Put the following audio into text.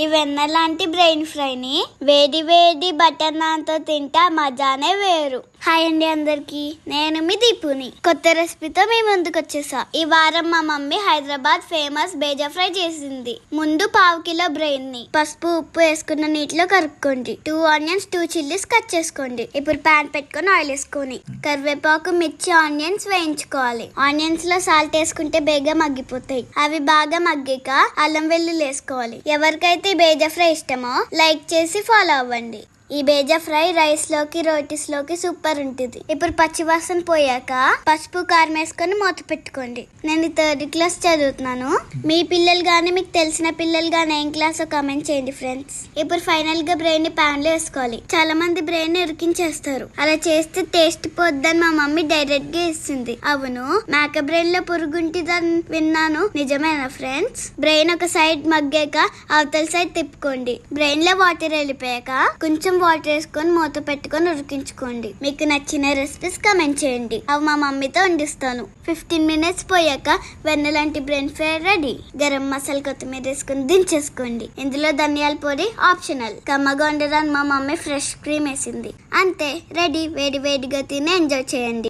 ఈ వెన్న లాంటి బ్రెయిన్ ఫ్రైని వేడి వేడి బటర్ నాన్ తో తింటే మజానే వేరు. హాయ్ అండి అందరికి, నేను మీ దీపుని కొత్త రెసిపీతో మీ ముందుకు వచ్చేసా. ఈ వారం మా mummy Hyderabad famous bheja fry చేసింది. ముందు 1/2 కిలో బ్రెయిన్ ని పసుపు ఉప్పు వేసుకున్న నీటిలో కలుపుకోండి. 2 ఆనియన్స్ 2 చిల్లీస్ కట్ చేసుకోండి. ఇప్పుడు ప్యాన్ పెట్టుకొని ఆయిల్ వేసుకొని కరివేపాకు మిర్చి ఆనియన్స్ వేయించుకోవాలి. ఆనియన్స్ లో సాల్ట్ వేసుకుంటే బేగా మగ్గిపోతాయి. అవి బాగా మగ్గాక అల్లం వెల్లుల్లి వేసుకోవాలి. ఎవరికైతే బేజా ఫ్రై ఇష్టమో లైక్ చేసి ఫాలో అవ్వండి. ఈ బేజా ఫ్రై రైస్ లోకి రోటీస్ లోకి సూపర్ ఉంటుంది. ఇప్పుడు పచ్చివాసన పోయాక పసుపు కారం వేసుకొని మూత పెట్టుకోండి. నేను 3rd క్లాస్ చదువుతున్నాను. మీ పిల్లలు గానీ మీకు తెలిసిన పిల్లలు గానీ ఏం క్లాస్ కామెంట్ చేయండి ఫ్రెండ్స్. ఇప్పుడు ఫైనల్ గా బ్రెయిన్ ని ప్యాన్ లో వేసుకోవాలి. చాలా మంది బ్రెయిన్ ని ఉరికించేస్తారు. అలా చేస్తే టేస్ట్ పోద్దని మా మమ్మీ డైరెక్ట్ గా ఇస్తుంది. అవును, మేక బ్రెయిన్ లో పురుగుంటుందని విన్నాను. నిజమేనా ఫ్రెండ్స్? బ్రెయిన్ ఒక సైడ్ మగ్గాక అవతల సైడ్ తిప్పుకోండి. బ్రెయిన్ లో వాటర్ వెళ్ళిపోయాక కొంచెం వాటర్ వేసుకొని మూత పెట్టుకొని ఉడికించుకోండి. మీకు నచ్చిన రెసిపీస్ కమెంట్ చేయండి. అవి మా మమ్మీతో వండిస్తాను. 15 మినిట్స్ పోయాక వెన్న లాంటి brain fry ready. Garam masala కొత్తిమీర వేసుకొని దించేసుకోండి. ఇందులో ధనియాల పొడి ఆప్షనల్. కమ్మగా ఉండడానికి మా మమ్మీ ఫ్రెష్ క్రీమ్ వేసింది. అంతే, రెడీ. వేడి వేడిగా తిని ఎంజాయ్ చేయండి.